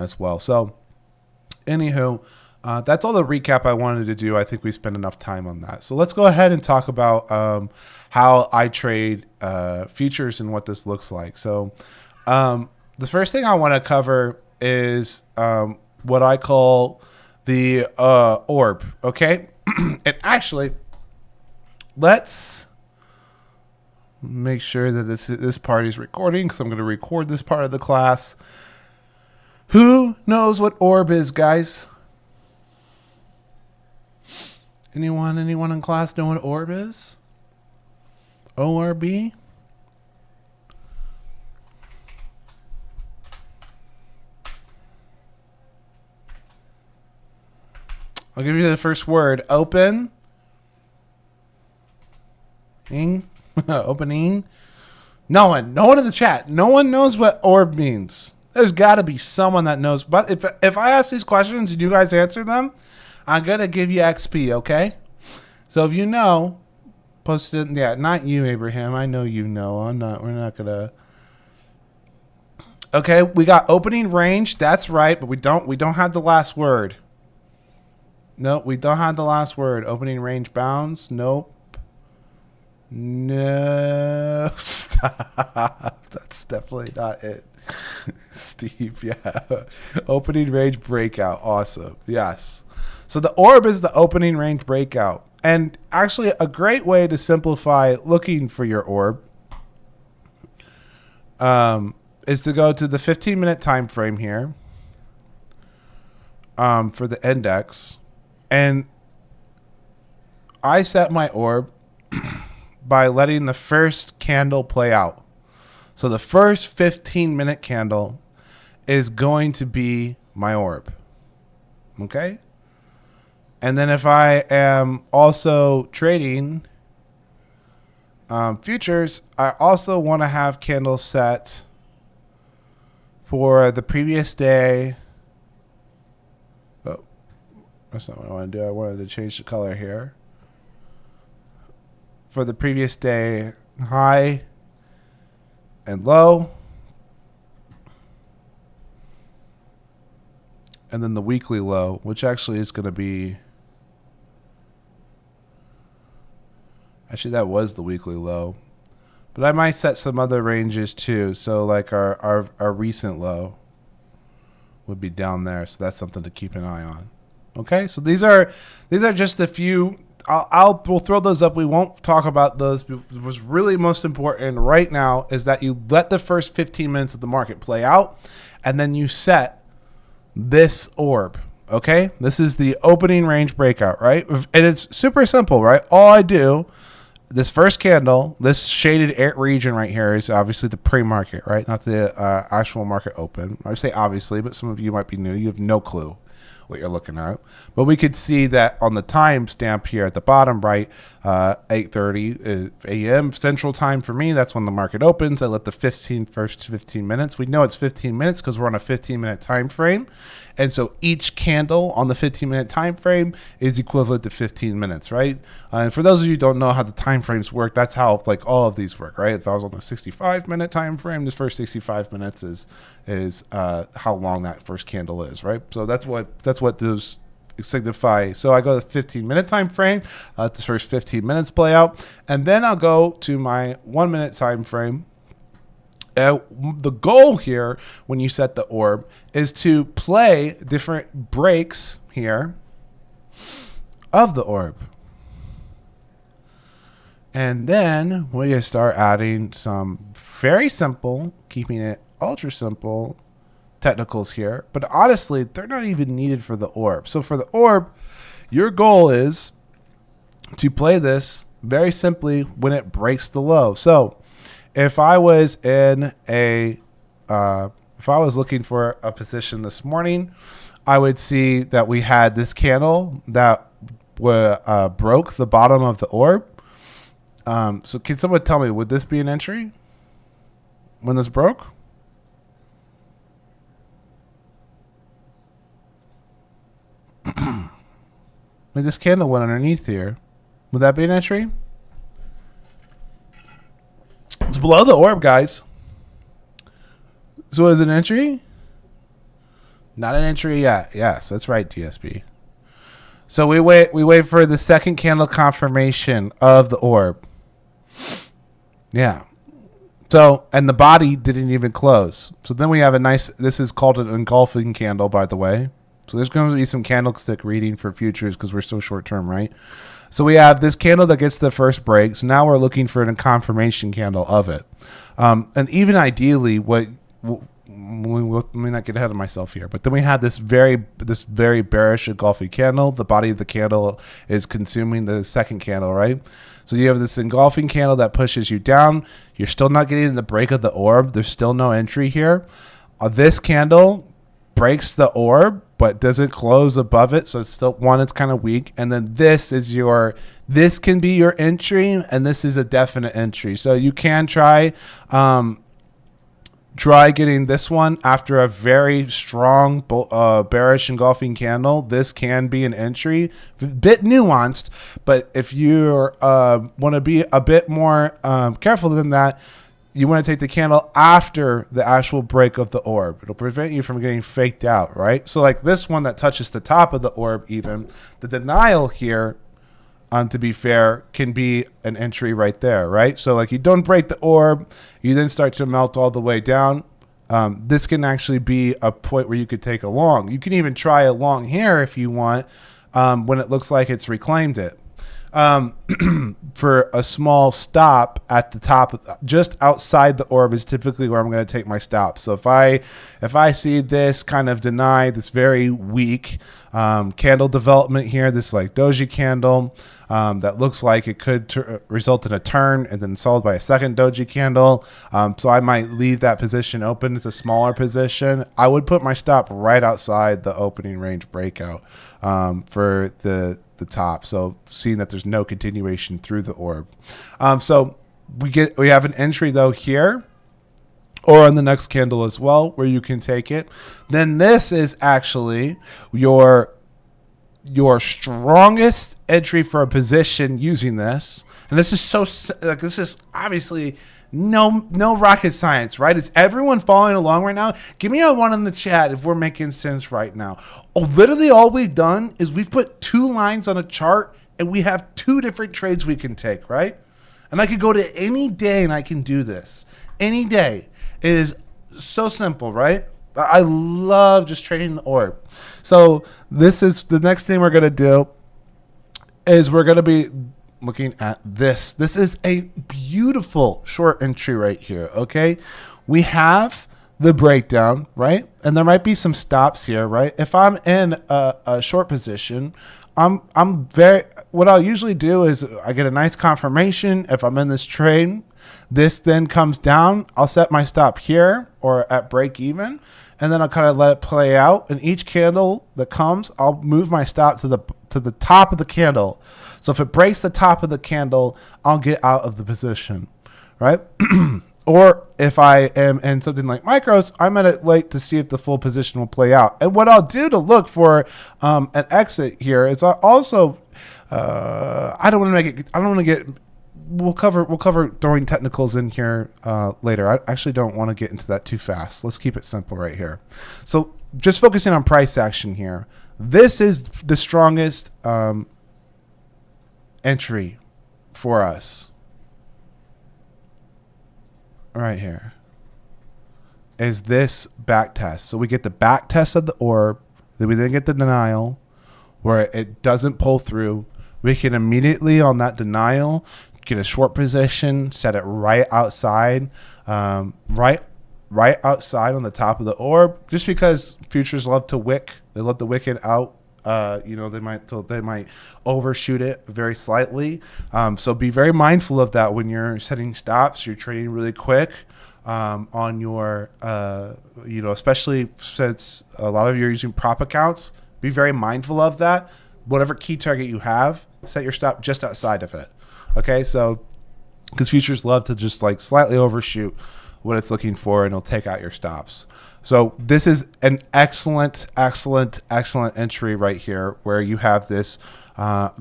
as well. So anywho, that's all the recap I wanted to do. I think we spent enough time on that. So let's go ahead and talk about how I trade futures and what this looks like. So the first thing I want to cover is what I call the orb. Okay. And actually, let's make sure that this part is recording, because I'm going to record this part of the class. Who knows what orb is, guys? Anyone in class know what orb is? ORB? I'll give you the first word. Open. Opening. No one in the chat. No one knows what orb means. There's got to be someone that knows. But if I ask these questions and you guys answer them, I'm gonna give you XP. Okay. So if you know, post it. Yeah, not you, Abraham. I know you know. I'm not. We're not gonna. Okay, we got opening range. That's right, but we don't have the last word. Nope, we don't have the last word. Opening range bounds. Nope. No, stop. That's definitely not it. Steve, yeah. Opening range breakout. Awesome. Yes. So the orb is the opening range breakout. And actually a great way to simplify looking for your orb is to go to the 15-minute time frame here for the index. And I set my orb by letting the first candle play out. So the first 15-minute candle is going to be my orb. Okay? And then if I am also trading futures, I also want to have candles set for the previous day. Oh, that's not what I want to do. I wanted to change the color here. For the previous day high and low. And then the weekly low, which actually is going to be... Actually, that was the weekly low. But I might set some other ranges too. So like our recent low would be down there. So that's something to keep an eye on. Okay, so these are just a few... we'll throw those up. We won't talk about those. What's really most important right now is that you let the first 15 minutes of the market play out, and then you set this orb. Okay, this is the opening range breakout, right? And it's super simple, right? All I do, this first candle, this shaded region right here is obviously the pre-market, right? Not the actual market open. I say obviously, but some of you might be new. You have no clue what you're looking at, but we could see that on the time stamp here at the bottom right, 8:30 a.m. Central Time for me. That's when the market opens. I let the first 15 minutes. We know it's 15 minutes because we're on a 15-minute time frame, and so each candle on the 15-minute time frame is equivalent to 15 minutes, right? And for those of you who don't know how the time frames work, that's how like all of these work, right? If I was on a 65-minute time frame, this first 65 minutes is how long that first candle is, right? So that's what those signify. So I go to the 15-minute time frame, let the first 15 minutes play out, and then I'll go to my 1-minute time frame. The goal here when you set the orb is to play different breaks here of the orb. And then we start adding some very simple, keeping it ultra simple technicals here, but honestly, they're not even needed for the orb. So for the orb, your goal is to play this very simply when it breaks the low. So if I was in if I was looking for a position this morning, I would see that we had this candle that broke the bottom of the orb. So can someone tell me, would this be an entry when this broke? Like this candle went underneath here. Would that be an entry? It's below the orb, guys. So is it an entry? Not an entry yet. Yes, that's right, DSB. So we wait for the second candle confirmation of the orb. Yeah. So, and the body didn't even close. So then we have a nice, this is called an engulfing candle, by the way. So there's going to be some candlestick reading for futures because we're so short term, right? So we have this candle that gets the first break. So now we're looking for a confirmation candle of it. And even ideally, let me not get ahead of myself here, but then we had this very bearish engulfing candle. The body of the candle is consuming the second candle, right? So you have this engulfing candle that pushes you down. You're still not getting the break of the orb. There's still no entry here. This candle breaks the orb, but doesn't close above it. So it's still it's kind of weak. And then this can be your entry, and this is a definite entry. So you can try getting this one after a very strong bearish engulfing candle. This can be an entry, a bit nuanced, but if you want to be a bit more careful than that, you want to take the candle after the actual break of the orb. It'll prevent you from getting faked out, right? So like this one that touches the top of the orb, even the denial here, to be fair, can be an entry right there, right? So like you don't break the orb, you then start to melt all the way down. This can actually be a point where you could take a long. You can even try a long here if you want, when it looks like it's reclaimed it. For a small stop at the top, just outside the orb is typically where I'm going to take my stop. So if I see this kind of deny, this very weak candle development here, this like doji candle that looks like it could result in a turn and then followed by a second doji candle. So I might leave that position open. It's a smaller position. I would put my stop right outside the opening range breakout for the top. So seeing that there's no continuation through the orb. So we have an entry though here or on the next candle as well where you can take it. Then this is actually your strongest entry for a position using this. And this is obviously no rocket science, right? Is everyone following along right now? Give me a one in the chat if we're making sense right now. Literally all we've done is we've put two lines on a chart and we have two different trades we can take, right? And I could go to any day and I can do this. Any day. It is so simple, right? I love just trading the orb. So this is the next thing we're going to do is we're going to be looking at this. This is a beautiful short entry right here, okay? We have the breakdown, right? And there might be some stops here, right? If I'm in a short position, what I'll usually do is I get a nice confirmation if I'm in this trade. This then comes down. I'll set my stop here or at break even, and then I'll kind of let it play out. And each candle that comes, I'll move my stop to the top of the candle. So if it breaks the top of the candle, I'll get out of the position, right? Or if I am in something like micros, I'm at it late to see if the full position will play out. And what I'll do to look for an exit here is I'll also, I don't want to get. We'll cover throwing technicals in here later. I actually don't want to get into that too fast. Let's keep it simple right here. So just focusing on price action here. This is the strongest entry for us right here is this back test. So we get the back test of the orb, then we then get the denial where it doesn't pull through. We can immediately on that denial get a short position, set it right outside, right outside on the top of the orb, just because futures love to wick. They love to wick it out. They might overshoot it very slightly. So be very mindful of that when you're setting stops. You're trading really quick on your, especially since a lot of you are using prop accounts. Be very mindful of that. Whatever key target you have, set your stop just outside of it. Okay, so because futures love to just like slightly overshoot what it's looking for, and it'll take out your stops. So this is an excellent entry right here, where you have this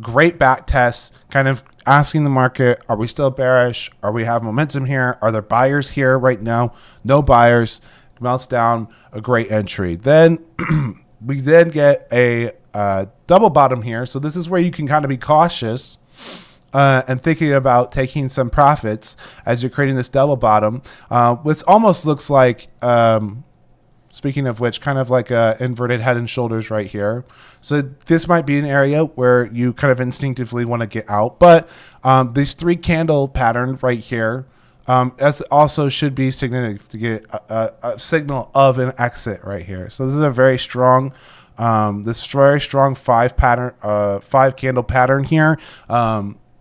great back test, kind of asking the market, are we still bearish? Are we have momentum here? Are there buyers here right now? No buyers. melts down, a great entry. Then we then get a double bottom here. So this is where you can kind of be cautious and thinking about taking some profits as you're creating this double bottom, which almost looks like, speaking of which, kind of like a inverted head and shoulders right here. So this might be an area where you kind of instinctively want to get out. But these 3 candle pattern right here, as also should be significant to get a signal of an exit right here. So this is a very strong, five candle pattern here.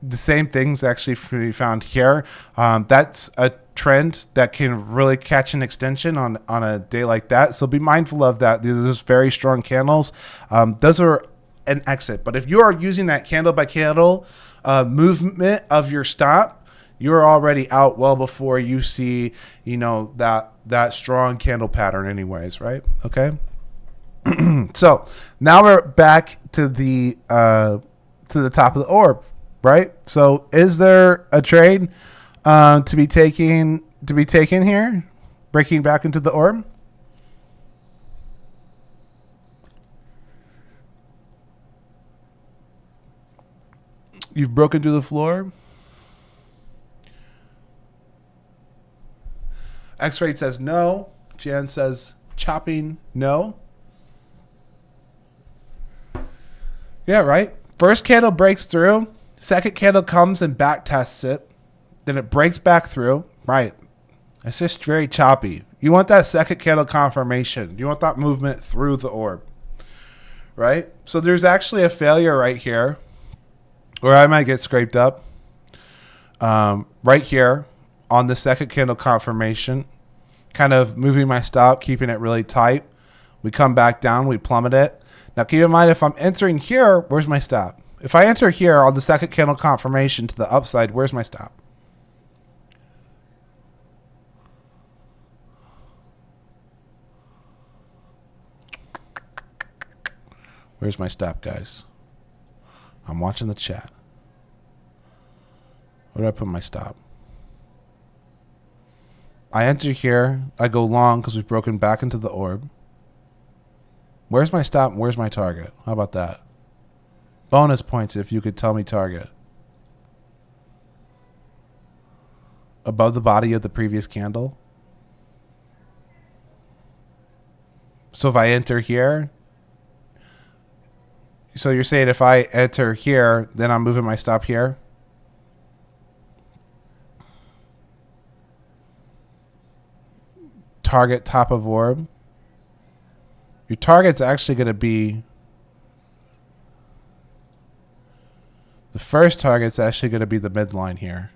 The same things actually can be found here. That's a trend that can really catch an extension on a day like that. So be mindful of that. Those very strong candles. Those are an exit. But if you are using that candle by candle movement of your stop, you're already out well before you see, that strong candle pattern anyways, right? Okay. So now we're back to the top of the orb, right? So is there a trade to be taken here, breaking back into the orb? You've broken through the floor. X-Ray says no. Jan says chopping no. Yeah, right. First candle breaks through. Second candle comes and back tests it. Then it breaks back through. Right. It's just very choppy. You want that second candle confirmation. You want that movement through the orb. Right? So there's actually a failure right here where I might get scraped up. Right here on the second candle confirmation. Kind of moving my stop, keeping it really tight. We come back down. We plummet it. Now keep in mind, if I'm entering here, where's my stop? If I enter here on the second candle confirmation to the upside, where's my stop? Where's my stop, guys? I'm watching the chat. Where do I put my stop? I enter here. I go long because we've broken back into the orb. Where's my stop? Where's my target? How about that? Bonus points if you could tell me target. Above the body of the previous candle. So if I enter here. So you're saying if I enter here, then I'm moving my stop here? Target top of orb. Your target's actually going to be, the first target's actually going to be the midline here.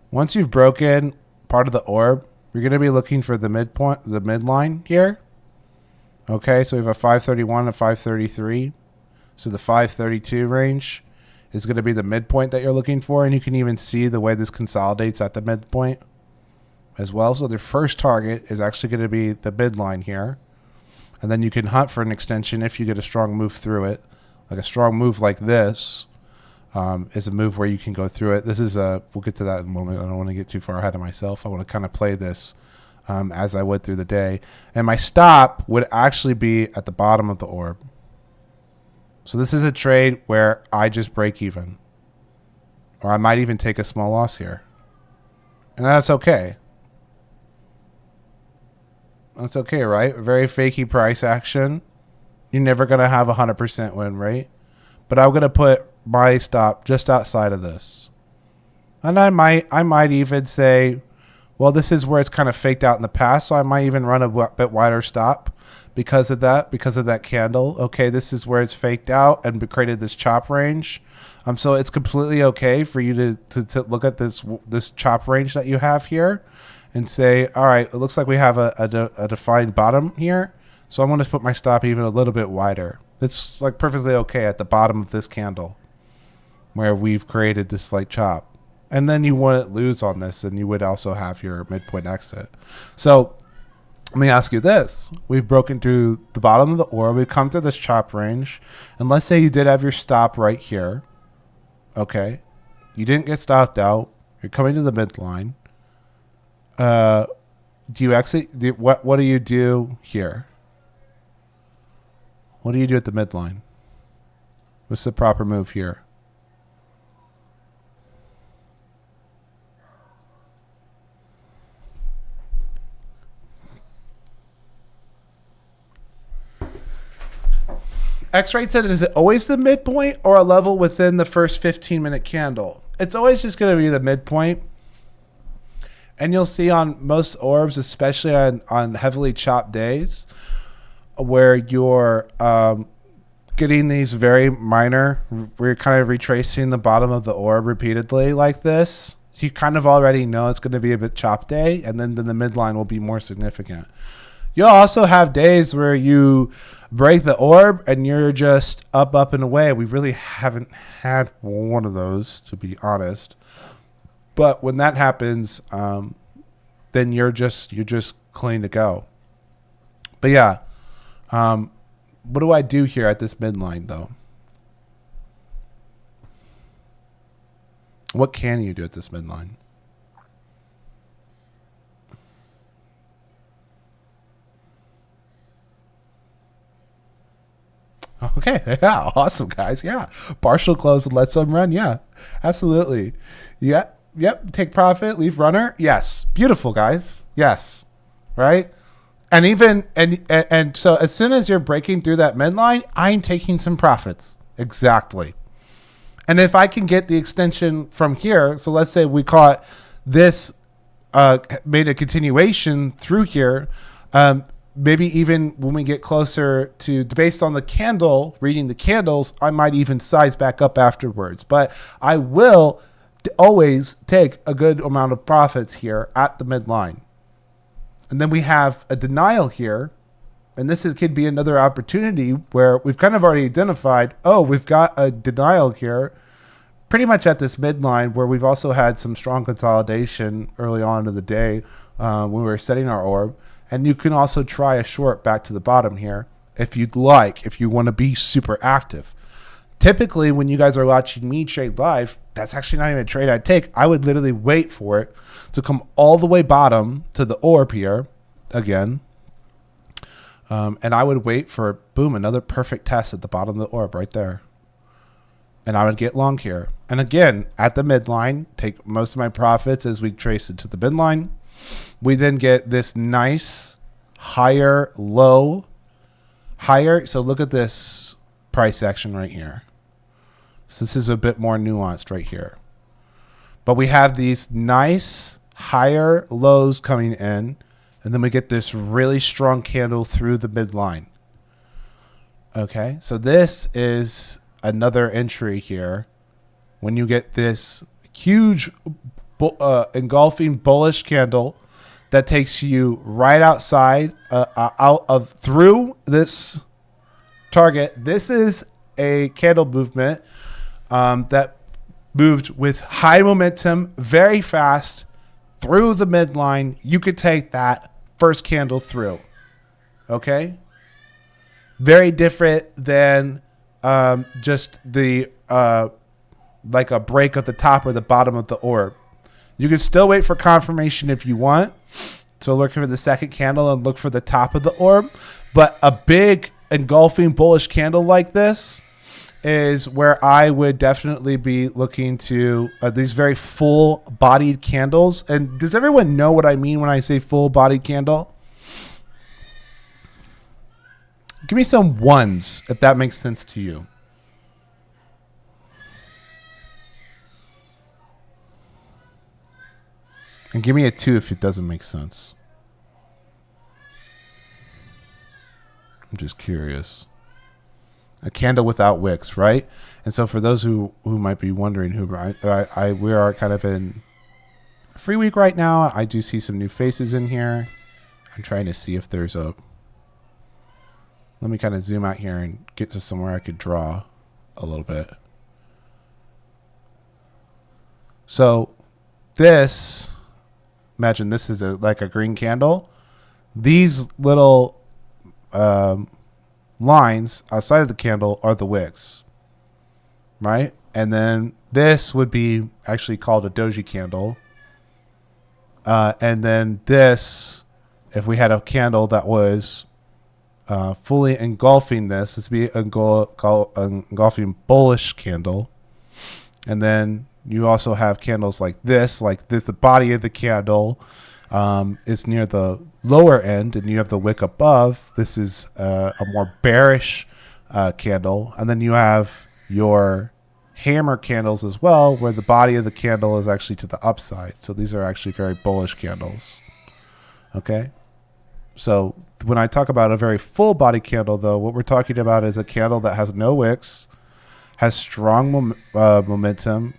Once you've broken part of the orb, you're going to be looking for the midpoint, the midline here. Okay, so we have a 531 and 533. So the 532 range is going to be the midpoint that you're looking for. And you can even see the way this consolidates at the midpoint as well. So the first target is actually going to be the midline here. And then you can hunt for an extension if you get a strong move through it. Like a strong move like this is a move where you can go through it. This is we'll get to that in a moment. I don't want to get too far ahead of myself. I want to kind of play this as I would through the day. And my stop would actually be at the bottom of the orb. So this is a trade where I just break even. Or I might even take a small loss here. And that's okay. That's okay, right? Very fakey price action. You're never going to have a 100% win rate. But I'm going to put my stop just outside of this. And I might even say, well, this is where it's kind of faked out in the past, so I might even run a bit wider stop because of that candle. Okay, this is where it's faked out and created this chop range. So it's completely okay for you to look at this chop range that you have here and say, all right, it looks like we have a defined bottom here, so I'm going to put my stop even a little bit wider. It's like perfectly okay at the bottom of this candle where we've created this slight chop. And then you wouldn't lose on this, and you would also have your midpoint exit. So let me ask you this. We've broken through the bottom of the orb. We've come to this chop range. And let's say you did have your stop right here. Okay. You didn't get stopped out. You're coming to the midline. Do you exit? What do you do here? What do you do at the midline? What's the proper move here? X-Rate said, is it always the midpoint or a level within the first 15-minute candle? It's always just going to be the midpoint. And you'll see on most orbs, especially on heavily chopped days, where you're getting these very minor, where you're kind of retracing the bottom of the orb repeatedly like this. You kind of already know it's going to be a bit chopped day, and then the midline will be more significant. You'll also have days where you break the orb and you're just up and away. We really haven't had one of those, to be honest. But when that happens, then you're just clean to go. But yeah, what do I do here at this midline though? What can you do at this midline? Okay, yeah, awesome, guys. Yeah, partial close and let some run. Yeah, absolutely. Yeah, yep. Take profit, leave runner. Yes, beautiful, guys. Yes, right. And even and so as soon as you're breaking through that midline, I'm taking some profits. Exactly. And if I can get the extension from here, so let's say we caught this, made a continuation through here. Maybe even when we get closer to, based on the candle, reading the candles, I might even size back up afterwards. But I will always take a good amount of profits here at the midline. And then we have a denial here. And this could be another opportunity where we've kind of already identified, we've got a denial here pretty much at this midline where we've also had some strong consolidation early on in the day when we were setting our orb. And you can also try a short back to the bottom here if you'd like, if you want to be super active. Typically, when you guys are watching me trade live, that's actually not even a trade I'd take. I would literally wait for it to come all the way bottom to the orb here again. And I would wait for, boom, another perfect test at the bottom of the orb right there. And I would get long here. And again, at the midline, take most of my profits as we trace it to the midline. We then get this nice higher, low, higher. So look at this price action right here. So this is a bit more nuanced right here. But we have these nice higher lows coming in. And then we get this really strong candle through the midline. Okay, so this is another entry here. When you get this huge engulfing bullish candle that takes you right outside, out of through this target. This is a candle movement that moved with high momentum, very fast through the midline. You could take that first candle through. Okay, very different than just the like a break at the top or the bottom of the orb. You can still wait for confirmation if you want. So look for the second candle and look for the top of the orb. But a big engulfing bullish candle like this is where I would definitely be looking to these very full-bodied candles. And does everyone know what I mean when I say full-bodied candle? Give me some ones if that makes sense to you. And give me a 2 if it doesn't make sense. I'm just curious. A candle without wicks, right? And so for those who might be wondering, we are kind of in a free week right now. I do see some new faces in here. I'm trying to see if there's a... Let me kind of zoom out here and get to somewhere I could draw a little bit. So this... Imagine this is like a green candle. These little lines outside of the candle are the wicks, right? And then this would be actually called a doji candle. And then this if we had a candle that was fully engulfing this would be engulfing bullish candle. And then you also have candles like this, the body of the candle is near the lower end, and you have the wick above. This is a more bearish candle. And then you have your hammer candles as well, where the body of the candle is actually to the upside. So these are actually very bullish candles. Okay. So when I talk about a very full body candle, though, what we're talking about is a candle that has no wicks, has strong momentum,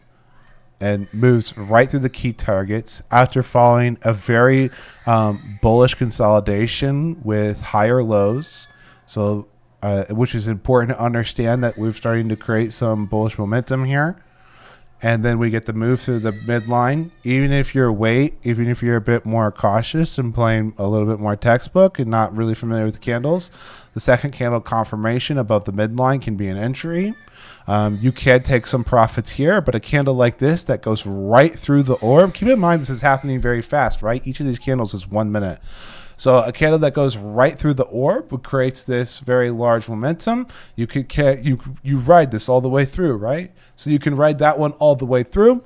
and moves right through the key targets after following a very bullish consolidation with higher lows. So, which is important to understand that we're starting to create some bullish momentum here. And then we get the move through the midline. Even if you're a bit more cautious and playing a little bit more textbook and not really familiar with candles, the second candle confirmation above the midline can be an entry. You can take some profits here, but a candle like this that goes right through the orb, keep in mind this is happening very fast, right? Each of these candles is 1 minute. So a candle that goes right through the orb creates this very large momentum. You ride this all the way through, right? So you can ride that one all the way through,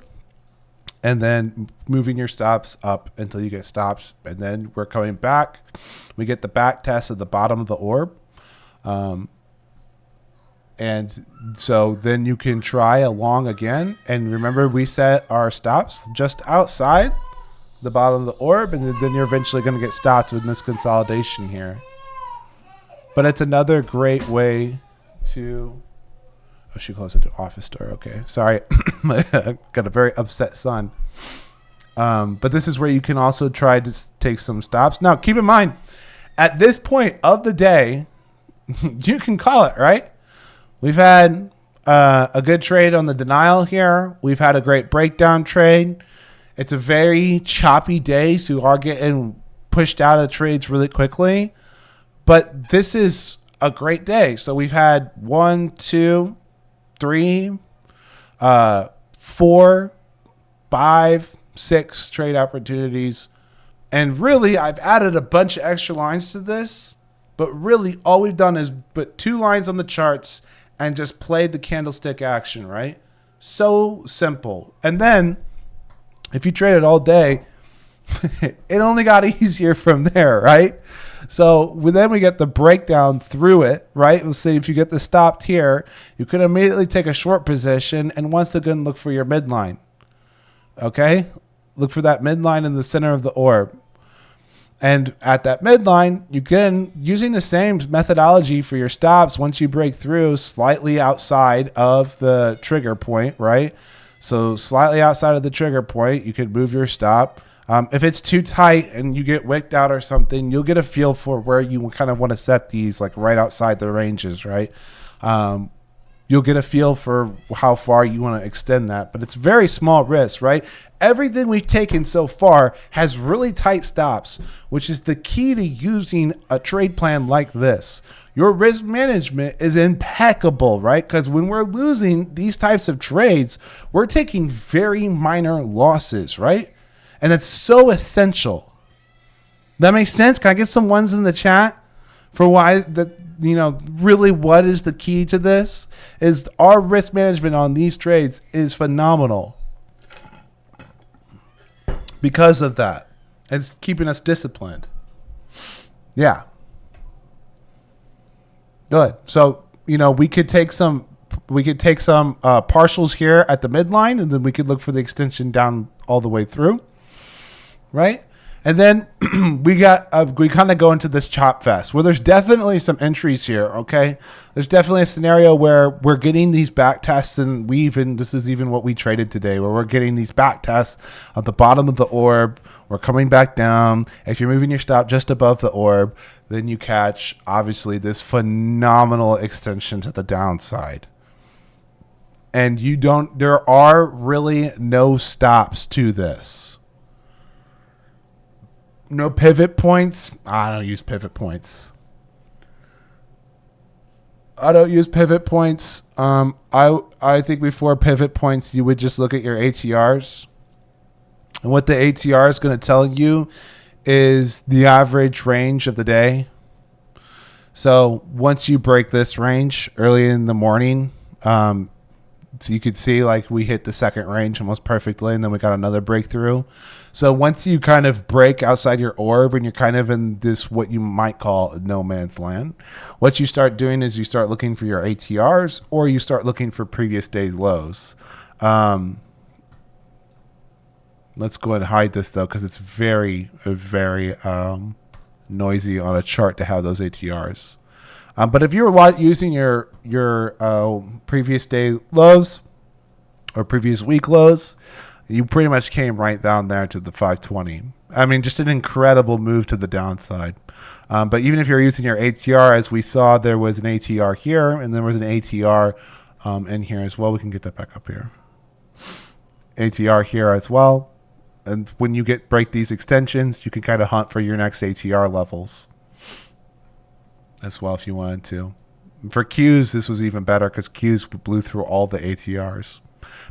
and then moving your stops up until you get stops. And then we're coming back. We get the back test at the bottom of the orb. And so then you can try along again. And remember, we set our stops just outside the bottom of the orb, and then you're eventually going to get stopped with this consolidation here. But it's another great way to... Oh, she closed the office door. Okay. Sorry. I got a very upset son. But this is where you can also try to take some stops. Now, keep in mind, at this point of the day, you can call it, right? We've had a good trade on the denial here. We've had a great breakdown trade. It's a very choppy day, so you are getting pushed out of trades really quickly. But this is a great day. So we've had 1, 2, 3, 4, 5, 6 trade opportunities. And really, I've added a bunch of extra lines to this. But really, all we've done is put 2 lines on the charts and just played the candlestick action, right? So simple. And then, if you traded all day, it only got easier from there, right? So then we get the breakdown through it, right? Let's say if you get the stopped here, you can immediately take a short position and once again look for your midline. Okay? Look for that midline in the center of the orb. And at that midline, you can, using the same methodology for your stops, once you break through slightly outside of the trigger point, right? So slightly outside of the trigger point, you can move your stop. If it's too tight and you get wicked out or something, you'll get a feel for where you kind of want to set these, like right outside the ranges, right? You'll get a feel for how far you want to extend that, but it's very small risk, right? Everything we've taken so far has really tight stops, which is the key to using a trade plan like this. Your risk management is impeccable, right? Because when we're losing these types of trades, we're taking very minor losses, right? And that's so essential. That makes sense? Can I get some ones in the chat for why that, really what is the key to this? Is our risk management on these trades is phenomenal because of that. It's keeping us disciplined. Yeah. Good. So, we could take some partials here at the midline, and then we could look for the extension down all the way through, right? And then we kind of go into this chop fest where there's definitely some entries here. Okay, there's definitely a scenario where we're getting these back tests, and this is even what we traded today, where we're getting these back tests at the bottom of the orb. We're coming back down. If you're moving your stop just above the orb, then you catch obviously this phenomenal extension to the downside. And there are really no stops to this. No pivot points. I don't use pivot points. I think before pivot points, you would just look at your ATRs. And what the ATR is going to tell you is the average range of the day. So once you break this range early in the morning, so you could see like we hit the second range almost perfectly, and then we got another breakthrough. So once you kind of break outside your orb and you're kind of in this what you might call no man's land, what you start doing is you start looking for your ATRs, or you start looking for previous day's lows. Let's go ahead and hide this though, because it's very noisy on a chart to have those ATRs. But if you're using your previous day lows or previous week lows, you pretty much came right down there to the 520. I mean, just an incredible move to the downside. But even if you're using your ATR, as we saw, there was an ATR here, and there was an ATR in here as well. We can get that back up here. ATR here as well. And when you break these extensions, you can kind of hunt for your next ATR levels as well if you wanted to. For Qs, this was even better because Qs blew through all the ATRs.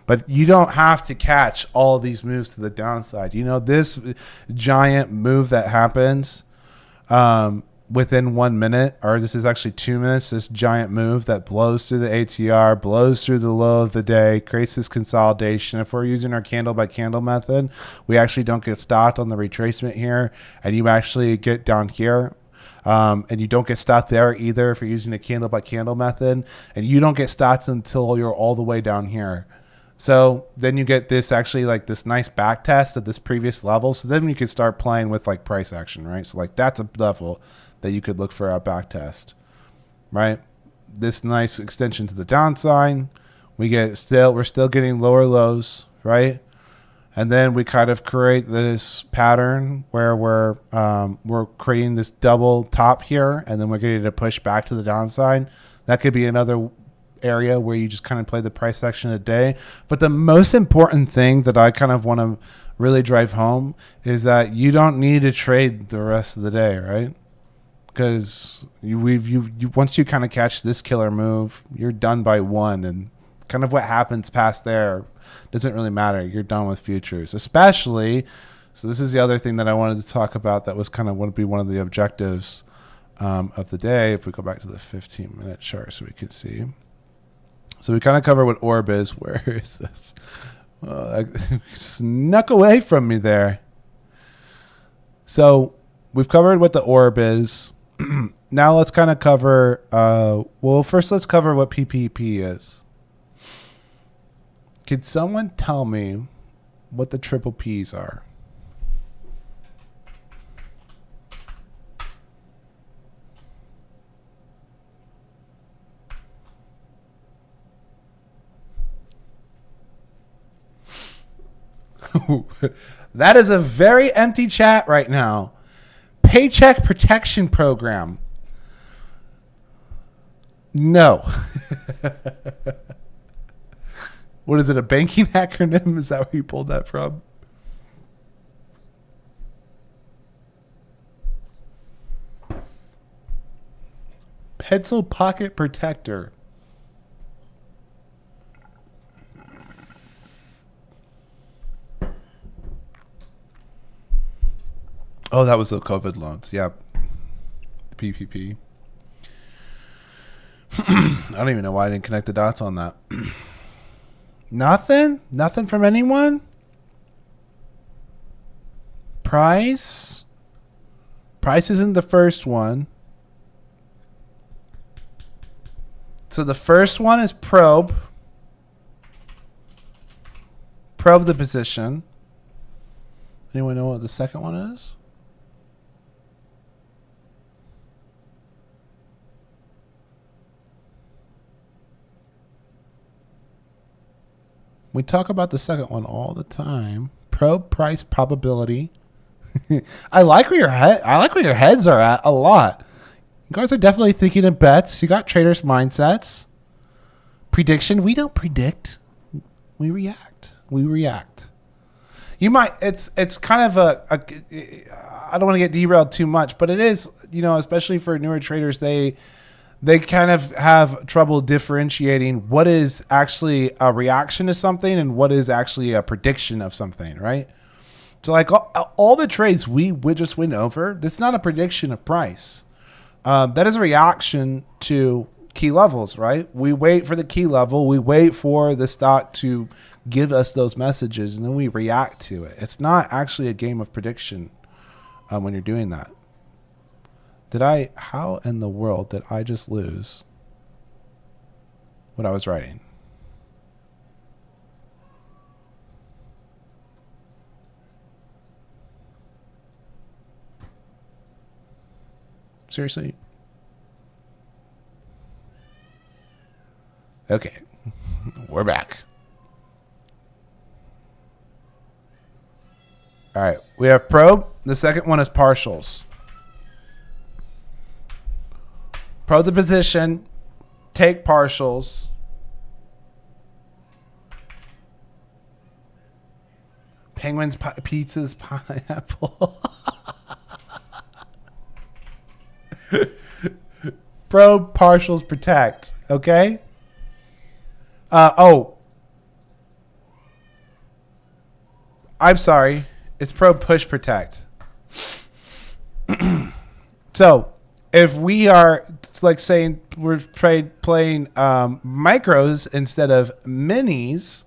But you don't have to catch all these moves to the downside. You know, this giant move that happens within 1 minute, or this is actually 2 minutes, this giant move that blows through the ATR, blows through the low of the day, creates this consolidation. If we're using our candle by candle method, we actually don't get stopped on the retracement here, and you actually get down here. And you don't get stopped there either if you're using a candle by candle method, and you don't get stopped until you're all the way down here. So then you get this actually like this nice back test at this previous level. So then you can start playing with like price action, right? So like that's a level that you could look for a back test, right? This nice extension to the downside. We're still getting lower lows, right? And then we kind of create this pattern where we're creating this double top here, and then we're getting to push back to the downside. That could be another area where you just kind of play the price action a day. But the most important thing that I kind of want to really drive home is that you don't need to trade the rest of the day, right? Because once you kind of catch this killer move, you're done by one, and kind of what happens past there doesn't really matter. You're done with futures, especially. So this is the other thing that I wanted to talk about that was kind of would be one of the objectives of the day. If we go back to the 15-minute chart so we can see. So we kind of cover what orb is. Where is this? Snuck away from me there. So we've covered what the orb is. Now let's kind of cover, first let's cover what PPP is. Could someone tell me what the triple Ps are? That is a very empty chat right now. Paycheck Protection Program. No. What is it, a banking acronym? Is that where you pulled that from? Pencil Pocket Protector. Oh, that was the COVID loans. Yeah. PPP. I don't even know why I didn't connect the dots on that. Nothing? Nothing from anyone? Price? Price isn't the first one. So the first one is probe. Probe the position. Anyone know what the second one is? We talk about the second one all the time. Probe price probability. I like where your heads are at a lot. You guys are definitely thinking of bets. You got traders' mindsets. Prediction. We don't predict. We react. You might. It's kind of I don't want to get derailed too much, but it is. You know, especially for newer traders, they kind of have trouble differentiating what is actually a reaction to something and what is actually a prediction of something, right? So like all the trades we would just went over, this is not a prediction of price. That is a reaction to key levels, right? We wait for the key level. We wait for the stock to give us those messages, and then we react to it. It's not actually a game of prediction when you're doing that. How in the world did I just lose what I was writing? Seriously? Okay. We're back. All right. We have probe. The second one is partials. Probe the position. Take partials. Penguins, pizzas, pineapple. Probe, partials, protect. Okay? I'm sorry. It's probe, push, protect. So, if we are, it's like saying we're playing micros instead of minis,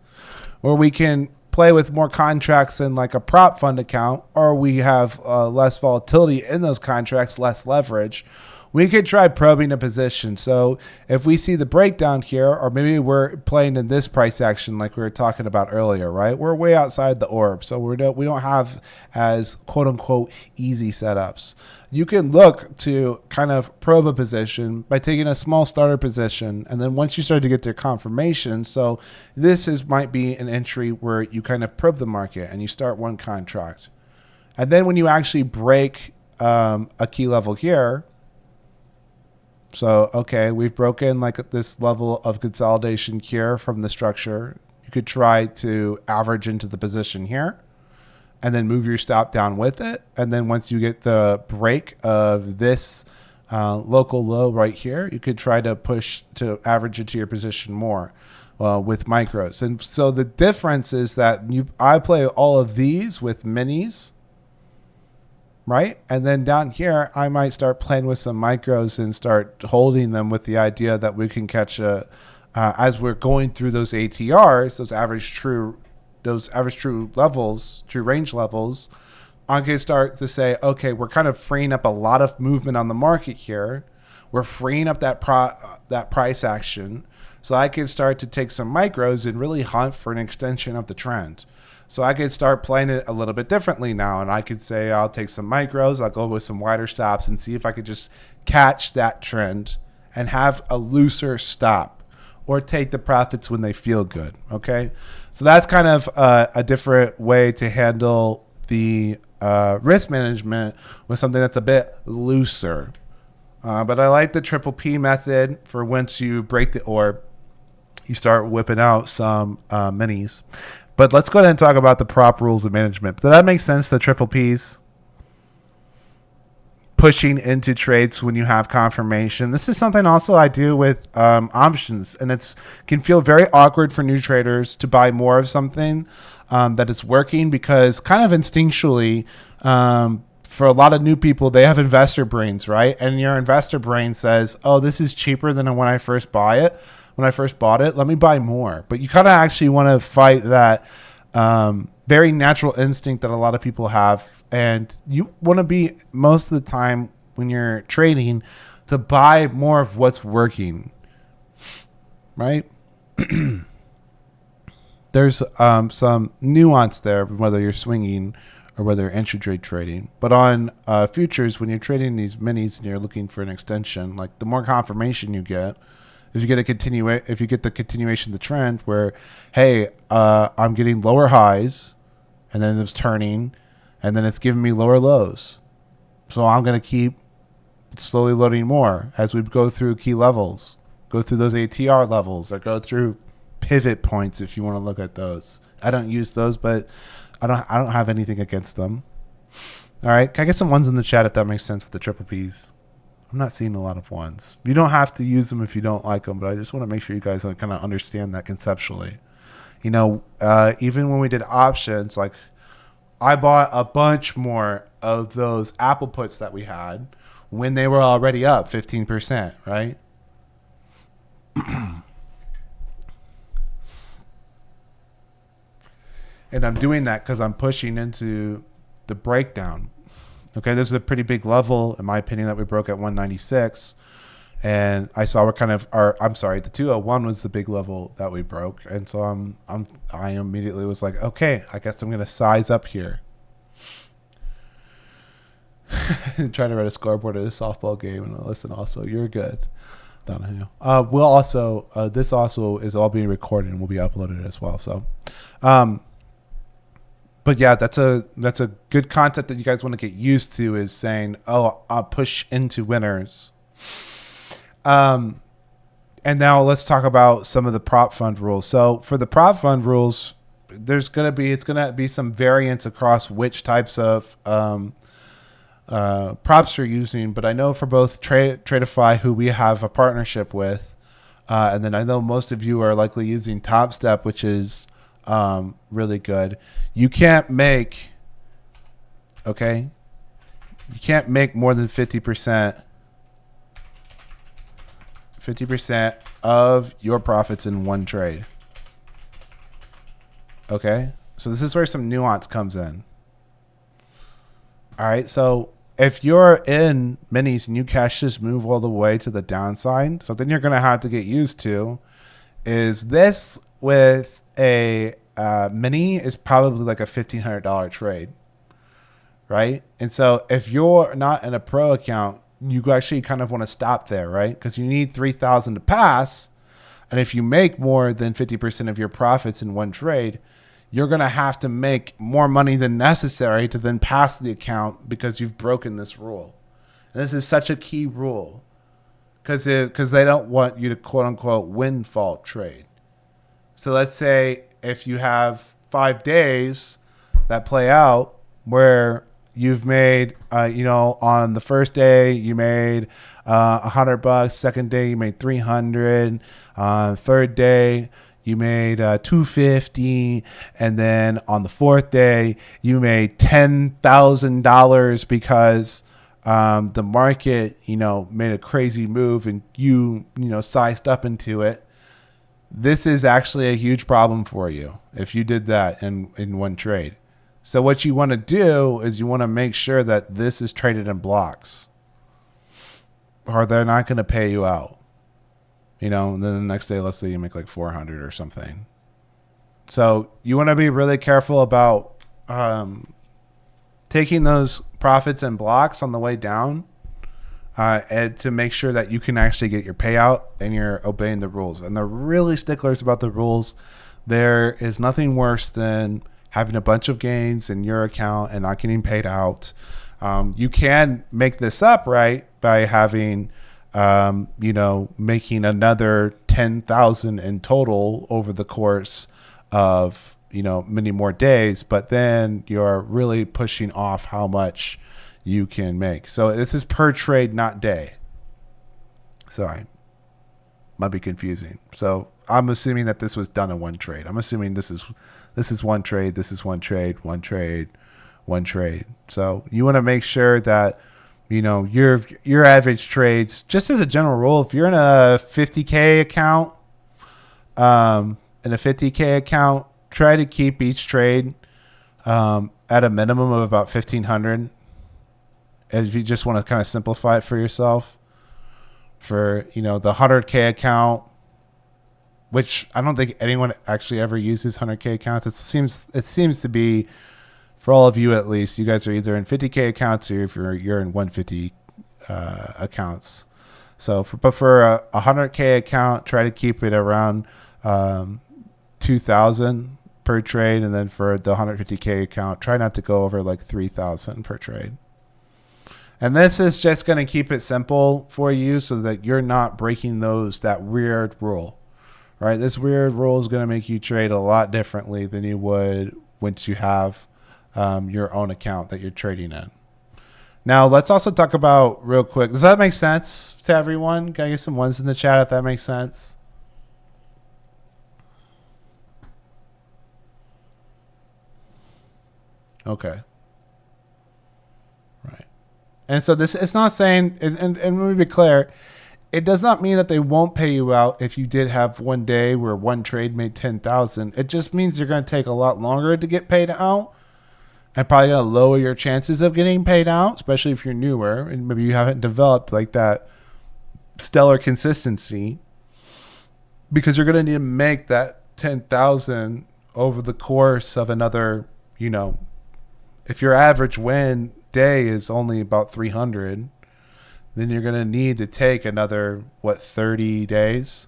or we can play with more contracts in like a prop fund account, or we have less volatility in those contracts, less leverage, we could try probing a position. So if we see the breakdown here, or maybe we're playing in this price action like we were talking about earlier, right? We're way outside the orb, so we don't have as quote unquote easy setups. You can look to kind of probe a position by taking a small starter position, and then once you start to get to confirmation, so might be an entry where you kind of probe the market and you start one contract, and then when you actually break a key level here. So, okay, we've broken like this level of consolidation here from the structure. You could try to average into the position here and then move your stop down with it. And then once you get the break of this local low right here, you could try to push to average into your position more with micros. And so the difference is that I play all of these with minis. Right? And then down here, I might start playing with some micros and start holding them with the idea that we can catch as we're going through those ATRs, those average true levels, true range levels. I can start to say, okay, we're kind of freeing up a lot of movement on the market here. We're freeing up that price action. So I can start to take some micros and really hunt for an extension of the trend. So I could start playing it a little bit differently now. And I could say, I'll take some micros, I'll go with some wider stops and see if I could just catch that trend and have a looser stop or take the profits when they feel good. Okay. So that's kind of a different way to handle the risk management with something that's a bit looser. But I like the triple P method for once you break the orb, you start whipping out some minis. But let's go ahead and talk about the prop rules of management. Does that make sense, the triple Ps? Pushing into trades when you have confirmation. This is something also I do with options, and it can feel very awkward for new traders to buy more of something that is working because kind of instinctually, for a lot of new people, they have investor brains, right? And your investor brain says, oh, this is cheaper than when I first bought it. Let me buy more. But you kind of actually want to fight that very natural instinct that a lot of people have. And you want to be, most of the time when you're trading, to buy more of what's working, right? There's some nuance there, whether you're swinging or whether you're intraday trading. But on futures, when you're trading these minis and you're looking for an extension, like the more confirmation you get, if you get the continuation of the trend where, hey, I'm getting lower highs, and then it's turning, and then it's giving me lower lows, so I'm going to keep slowly loading more as we go through key levels, go through those ATR levels, or go through pivot points if you want to look at those. I don't use those, but I don't have anything against them. All right, can I get some ones in the chat if that makes sense with the triple Ps? I'm not seeing a lot of ones. You don't have to use them if you don't like them, but I just want to make sure you guys kind of understand that conceptually. You know, even when we did options, like I bought a bunch more of those Apple puts that we had when they were already up 15%, right? And I'm doing that because I'm pushing into the breakdown. Okay, this is a pretty big level, in my opinion, that we broke at 196. And I saw we're kind of, I'm sorry, the 201 was the big level that we broke. And so I immediately was like, okay, I guess I'm going to size up here. Trying to write a scoreboard at a softball game. And listen, also, you're good. Donahue. We'll also, this also is all being recorded and will be uploaded as well. So, but yeah, that's a good concept that you guys want to get used to, is saying, oh, I'll push into winners. And now let's talk about some of the prop fund rules. So for the prop fund rules, it's going to be some variance across which types of props you're using. But I know for both Tradeify, who we have a partnership with, and then I know most of you are likely using Top Step, which is really good. You can't make more than 50% of your profits in one trade. Okay, so this is where some nuance comes in. All right, so if you're in minis and you catch this move all the way to the downside, something you're going to have to get used to is this with a mini is probably like a $1,500 trade, right? And so if you're not in a pro account, you actually kind of want to stop there, right? Because you need 3,000 to pass. And if you make more than 50% of your profits in one trade, you're going to have to make more money than necessary to then pass the account, because you've broken this rule. And this is such a key rule, because they don't want you to quote unquote windfall trade. So let's say if you have 5 days that play out where you've made, on the first day you made $100, second day you made 300, third day you made 250, and then on the fourth day you made $10,000 because the market, made a crazy move and you sized up into it. This is actually a huge problem for you if you did that in one trade. So what you want to do is you want to make sure that this is traded in blocks, or they're not going to pay you out. And then the next day, let's say you make like 400 or something. So you want to be really careful about taking those profits in blocks on the way down, and to make sure that you can actually get your payout and you're obeying the rules. And they're really sticklers about the rules. There is nothing worse than having a bunch of gains in your account and not getting paid out. You can make this up, right, by having, making another 10,000 in total over the course of, many more days. But then you're really pushing off how much you can make. So this is per trade, not day. Sorry, might be confusing. So I'm assuming that this was done in one trade. I'm assuming this is one trade, this is one trade, one trade, one trade. So you want to make sure that your average trades, just as a general rule, if you're in a 50K account, try to keep each trade at a minimum of about 1,500. If you just want to kind of simplify it for yourself. For the 100K account, which I don't think anyone actually ever uses 100K accounts. It seems to be, for all of you at least, you guys are either in 50K accounts or if you're in 150 accounts. So for a 100K account, try to keep it around 2,000 per trade, and then for the 150K account, try not to go over like 3,000 per trade. And this is just going to keep it simple for you so that you're not breaking that weird rule, right? This weird rule is going to make you trade a lot differently than you would once you have your own account that you're trading in. Now, let's also talk about real quick. Does that make sense to everyone? Can I get some ones in the chat if that makes sense? Okay. Right. And so this, it's not saying, and let me be clear, it does not mean that they won't pay you out if you did have one day where one trade made 10,000. It just means you're going to take a lot longer to get paid out, and probably going to lower your chances of getting paid out, especially if you're newer and maybe you haven't developed like that stellar consistency, because you're going to need to make that 10,000 over the course of another, if your average win day is only about 300, then you're going to need to take another 30 days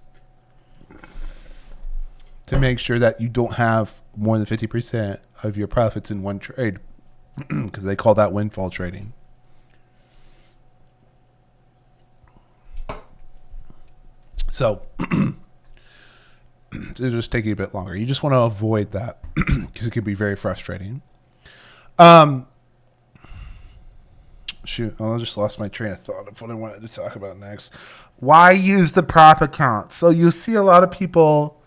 to make sure that you don't have more than 50% of your profits in one trade, because they call that windfall trading. So it'll just take you a bit longer. You just want to avoid that because it can be very frustrating. Shoot, I just lost my train of thought of what I wanted to talk about next. Why use the prop account? So you see a lot of people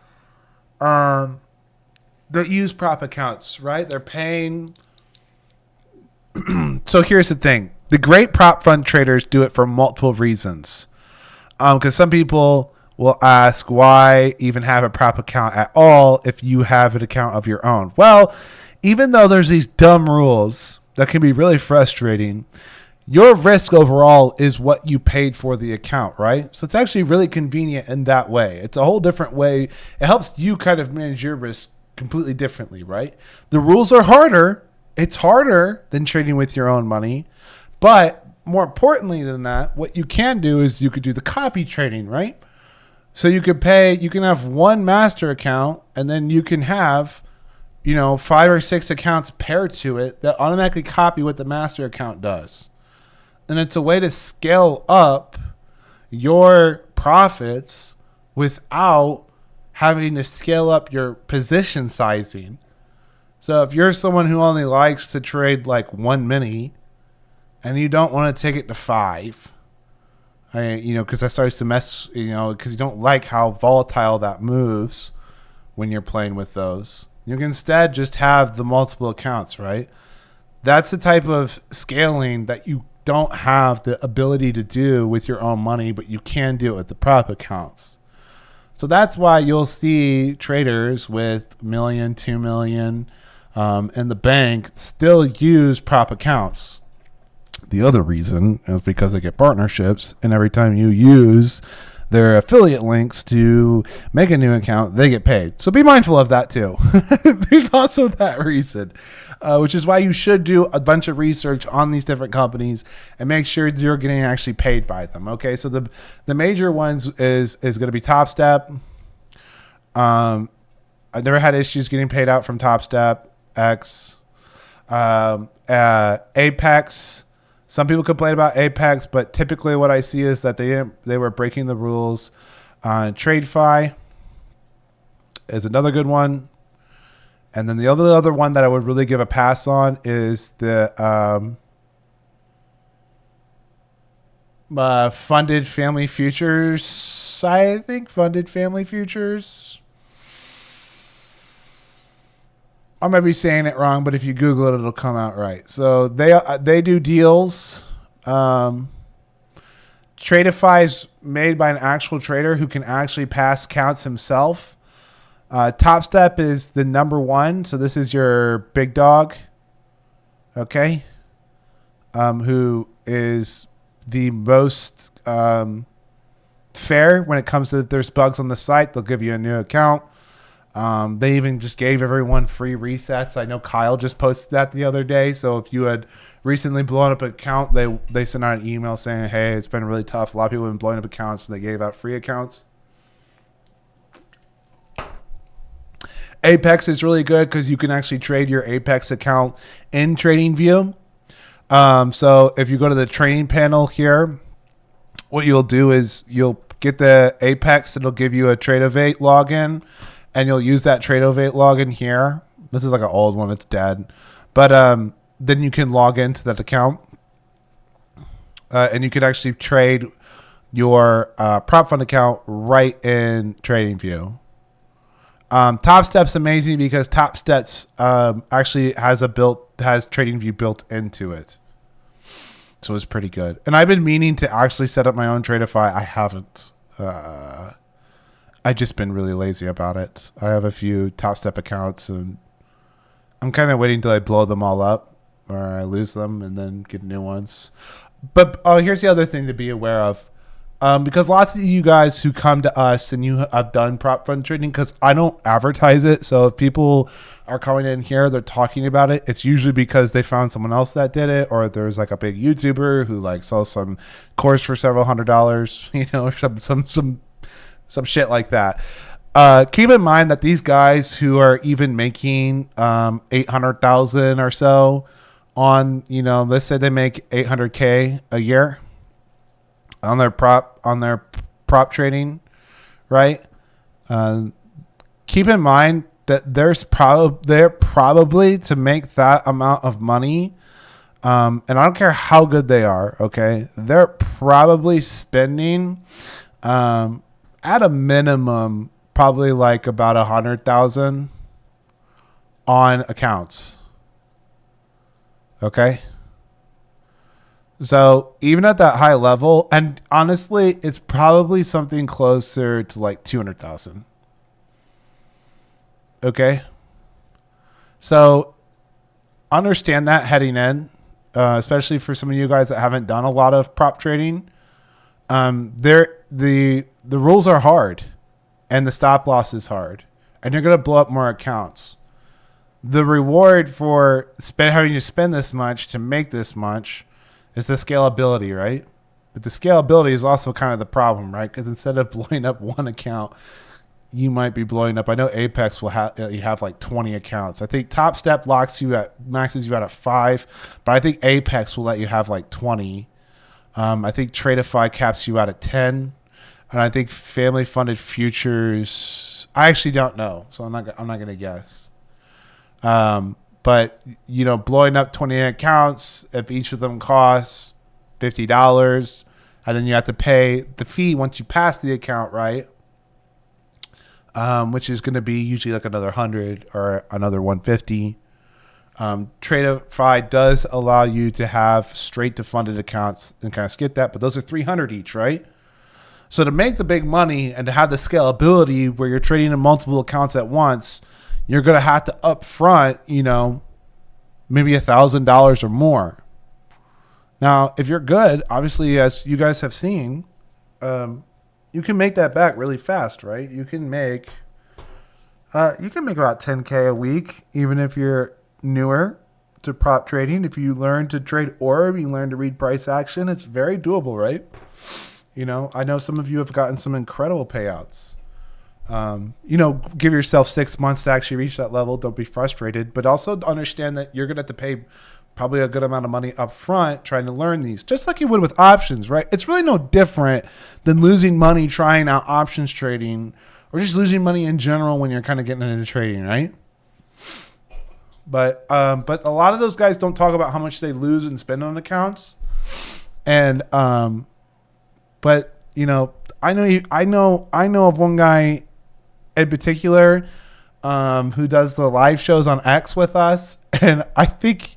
that use prop accounts, right? They're paying. So here's the thing. The great prop fund traders do it for multiple reasons. Because some people will ask, why even have a prop account at all if you have an account of your own? Well, even though there's these dumb rules that can be really frustrating, your risk overall is what you paid for the account, right? So it's actually really convenient in that way. It's a whole different way. It helps you kind of manage your risk completely differently, right? The rules are harder. It's harder than trading with your own money. But more importantly than that, what you can do is you could do the copy trading, right? So you can have one master account, and then you can have 5 or 6 accounts paired to it that automatically copy what the master account does. And it's a way to scale up your profits without having to scale up your position sizing. So if you're someone who only likes to trade like 1 mini and you don't want to take it to 5, because that starts to mess, because you don't like how volatile that moves when you're playing with those. You can instead just have the multiple accounts, right? That's the type of scaling that you don't have the ability to do with your own money, but you can do it with the prop accounts. So that's why you'll see traders with $1 million, $2 million in the bank still use prop accounts. The other reason is because they get partnerships, and every time you use their affiliate links to make a new account, they get paid. So be mindful of that too. There's also that reason, which is why you should do a bunch of research on these different companies and make sure you're getting actually paid by them. Okay, so the major ones is going to be Top Step. I've never had issues getting paid out from Top Step X. Apex. Some people complain about Apex, but typically what I see is that they were breaking the rules. TradeFi is another good one. And then the other one that I would really give a pass on is the Funded Family Futures. I think Funded Family Futures. I might be saying it wrong, but if you Google it, it'll come out right. So they do deals. Tradeify is made by an actual trader who can actually pass counts himself. Top Step is the number one. So this is your big dog. Okay. Who is the most fair when it comes to if there's bugs on the site. They'll give you a new account. They even just gave everyone free resets. I know Kyle just posted that the other day. So if you had recently blown up an account, they sent out an email saying, hey, it's been really tough. A lot of people have been blowing up accounts, so they gave out free accounts. Apex is really good because you can actually trade your Apex account in TradingView. So if you go to the trading panel here, what you'll do is you'll get the Apex. It'll give you a Tradeovate login. And you'll use that Tradeovate login here. This is like an old one. It's dead. But then you can log into that account. And you can actually trade your prop fund account right in TradingView. Top Step's amazing because Top Steps actually has TradingView built into it. So it's pretty good. And I've been meaning to actually set up my own Tradeify. I haven't. I've just been really lazy about it. I have a few Top Step accounts, and I'm kind of waiting until I blow them all up or I lose them and then get new ones. But here's the other thing to be aware of. Because lots of you guys who come to us and you have done prop fund trading, because I don't advertise it. So if people are coming in here, they're talking about it, it's usually because they found someone else that did it, or there's like a big YouTuber who like sells some course for several $100s, you know, or some shit like that. Keep in mind that these guys who are even making 800,000 or so on, you know, let's say they make 800K a year on their prop trading, right? Keep in mind that they're probably to make that amount of money, and I don't care how good they are, okay? They're probably spending, at a minimum, probably like about 100,000 on accounts, okay? So even at that high level, and honestly, it's probably something closer to like 200,000. Okay. So understand that heading in, especially for some of you guys that haven't done a lot of prop trading. The rules are hard, and the stop loss is hard, and you're going to blow up more accounts. The reward for having to spend this much to make this much is the scalability, right? But the scalability is also kind of the problem, right? Because instead of blowing up one account, you might be blowing up. I know Apex will have like 20 accounts. I think Top Step maxes you out at 5, but I think Apex will let you have like 20. I think Tradeify caps you out at 10, and I think Family Funded Futures, I actually don't know, so I'm not going to guess. But, you know, blowing up 20 accounts, if each of them costs $50, and then you have to pay the fee once you pass the account, right? Which is going to be usually like another 100 or another 150. Tradeify does allow you to have straight to funded accounts and kind of skip that, but those are 300 each, right? So to make the big money and to have the scalability where you're trading in multiple accounts at once, you're going to have to upfront, you know, maybe $1,000 or more. Now, if you're good, obviously, as you guys have seen, you can make that back really fast, right? You can make about $10K a week, even if you're newer to prop trading. If you learn to trade orb, you learn to read price action, it's very doable, right? You know, I know some of you have gotten some incredible payouts. You know, give yourself 6 months to actually reach that level. Don't be frustrated, but also understand that you're going to have to pay probably a good amount of money up front trying to learn these, just like you would with options, right? It's really no different than losing money trying out options trading, or just losing money in general when you're kind of getting into trading, right? But a lot of those guys don't talk about how much they lose and spend on accounts. And but you know, I know of one guy in particular who does the live shows on X with us, and I think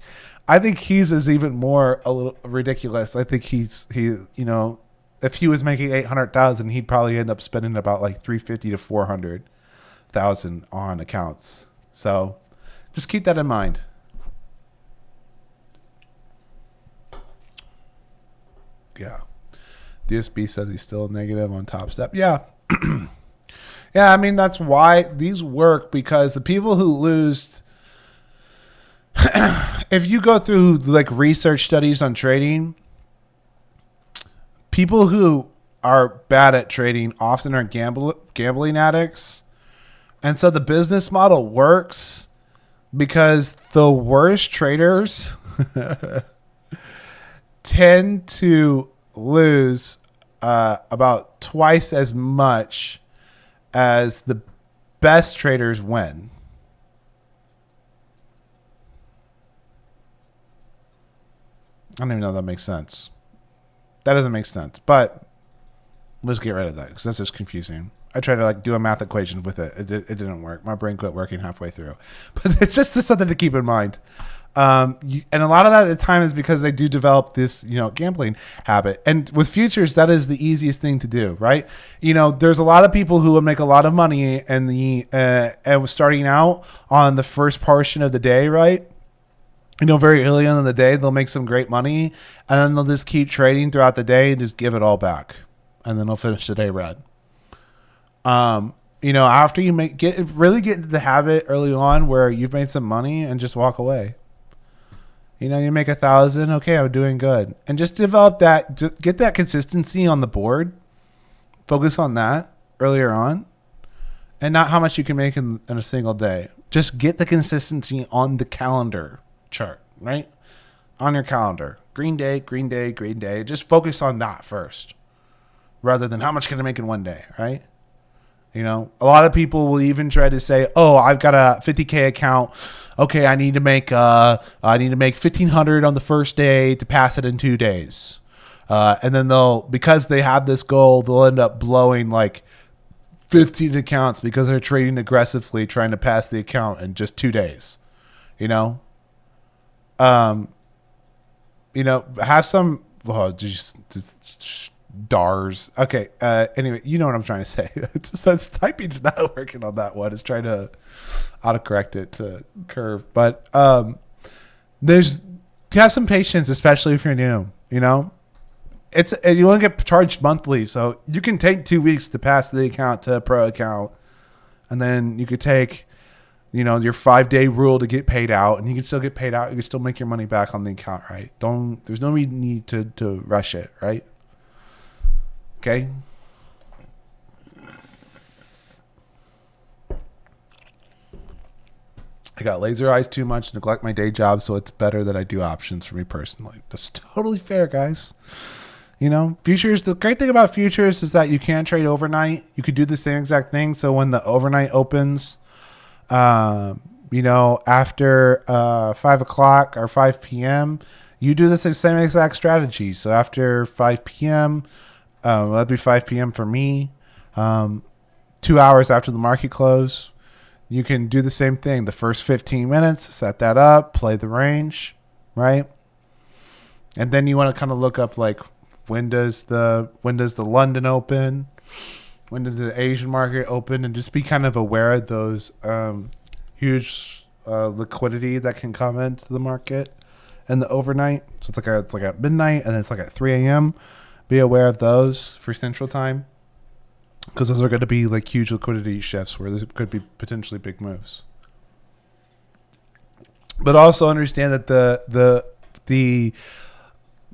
he's is even more a little ridiculous. I think he you know, if he was making 800,000, he'd probably end up spending about like 350 to 400,000 on accounts. So just keep that in mind. Yeah. DSB says he's still negative on Top Step. Yeah. Yeah, I mean, that's why these work, because the people who lose, if you go through like research studies on trading, people who are bad at trading often are gambling addicts. And so the business model works because the worst traders tend to lose about twice as much as the best traders win. I don't even know if that makes sense. That doesn't make sense, but let's get rid of that because that's just confusing. I tried to like do a math equation with it. It didn't work. My brain quit working halfway through. But it's just something to keep in mind. And a lot of that at the time is because they do develop this, gambling habit. And with futures, that is the easiest thing to do, right? There's a lot of people who will make a lot of money and starting out on the first portion of the day, right? Very early on in the day, they'll make some great money, and then they'll just keep trading throughout the day and just give it all back, and then they'll finish the day red. After you really get into the habit early on where you've made some money and just walk away. You make 1,000. Okay, I'm doing good. And just develop that, get that consistency on the board. Focus on that earlier on and not how much you can make in a single day. Just get the consistency on the calendar chart, right? On your calendar. Green day, green day, green day. Just focus on that first rather than how much can I make in one day, right? A lot of people will even try to say, "Oh, I've got a 50K account. Okay, I need to make 1,500 on the first day to pass it in 2 days." And then because they have this goal, they'll end up blowing like 15 accounts because they're trading aggressively, trying to pass the account in just 2 days. Have some. Well, just DARS. Okay. Anyway, you know what I'm trying to say. It's typing's not working on that one. It's trying to autocorrect it to curve. But have some patience, especially if you're new. You only get charged monthly, so you can take 2 weeks to pass the account to a pro account, and then you could take your 5-day rule to get paid out, and you can still get paid out. You can still make your money back on the account, right? There's no need to rush it, right? Okay. I got laser eyes too much, neglect my day job, so it's better that I do options for me personally. That's totally fair, guys. Futures, the great thing about futures is that you can trade overnight. You could do the same exact thing. So when the overnight opens, after 5 o'clock or 5 p.m., you do the same exact strategy. So after 5 p.m., that'd be 5 p.m. for me. 2 hours after the market close, you can do the same thing. The first 15 minutes, set that up, play the range, right? And then you want to kind of look up like when does the London open, when does the Asian market open, and just be kind of aware of those huge liquidity that can come into the market in the overnight. So it's like at midnight and it's like at 3 a.m. Be aware of those for Central Time, because those are going to be like huge liquidity shifts where there could be potentially big moves. But also understand that the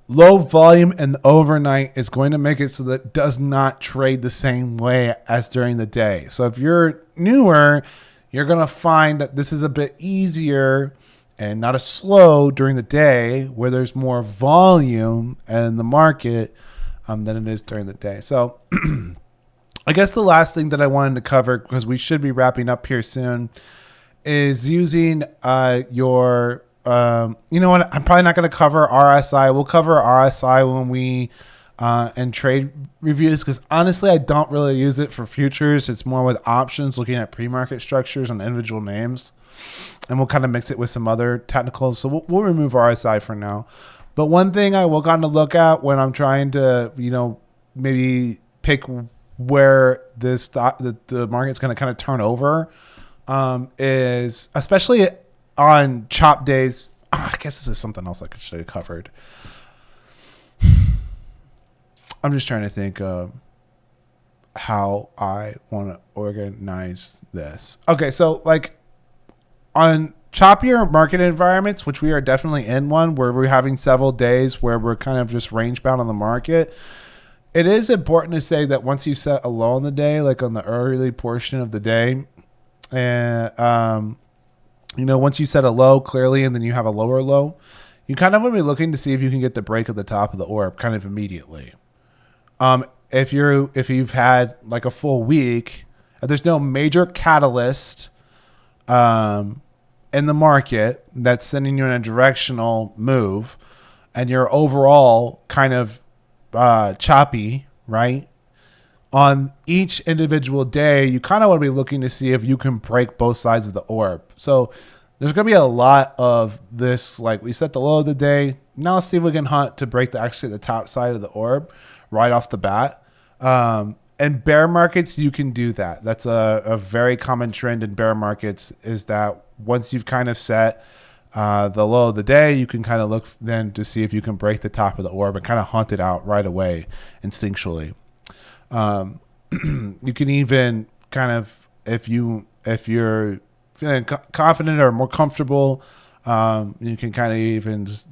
low volume and the overnight is going to make it so that it does not trade the same way as during the day. So if you're newer, you're going to find that this is a bit easier and not as slow during the day where there's more volume in the market than it is during the day. So I guess the last thing that I wanted to cover, because we should be wrapping up here soon, is using your, you know what, I'm probably not going to cover RSI. We'll cover RSI when we, and trade reviews, because honestly, I don't really use it for futures. It's more with options, looking at pre-market structures on individual names. And we'll kind of mix it with some other technicals. So we'll remove RSI for now. But one thing I will kind of look at when I'm trying to, maybe pick where the market's going to kind of turn over, is especially on chop days. I guess this is something else I should have covered. I'm just trying to think of how I want to organize this. Okay, so like on choppier market environments, which we are definitely in one, where we're having several days where we're kind of just range bound on the market, it is important to say that once you set a low in the day, like on the early portion of the day, and once you set a low clearly and then you have a lower low, you kind of want to be looking to see if you can get the break at the top of the orb kind of immediately. If you've had like a full week, if there's no major catalyst in the market that's sending you in a directional move, and you're overall kind of choppy, right? on each individual day, you kind of want to be looking to see if you can break both sides of the orb. So there's going to be a lot of this, like we set the low of the day. Now let's see if we can hunt to break the top side of the orb right off the bat. And bear markets, you can do that. That's a very common trend in bear markets, is that once you've kind of set the low of the day, you can kind of look then to see if you can break the top of the orb and kind of hunt it out right away instinctually. You can even kind of, if you're feeling confident or more comfortable, you can kind of even just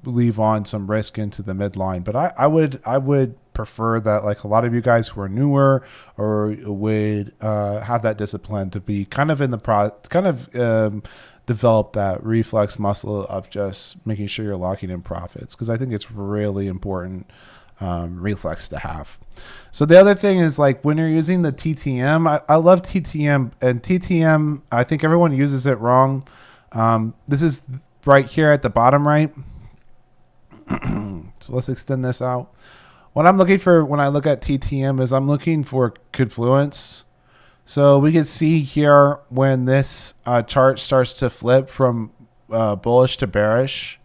leave on some risk into the midline. But I would prefer that, like a lot of you guys who are newer or would have that discipline to be kind of in the develop that reflex muscle of just making sure you're locking in profits, because I think it's really important reflex to have. So the other thing is, like, when you're using the TTM, I love TTM, and TTM, I think everyone uses it wrong. This is right here at the bottom right. So let's extend this out. What I'm looking for when I look at TTM is I'm looking for confluence. So we can see here when this chart starts to flip from bullish to bearish,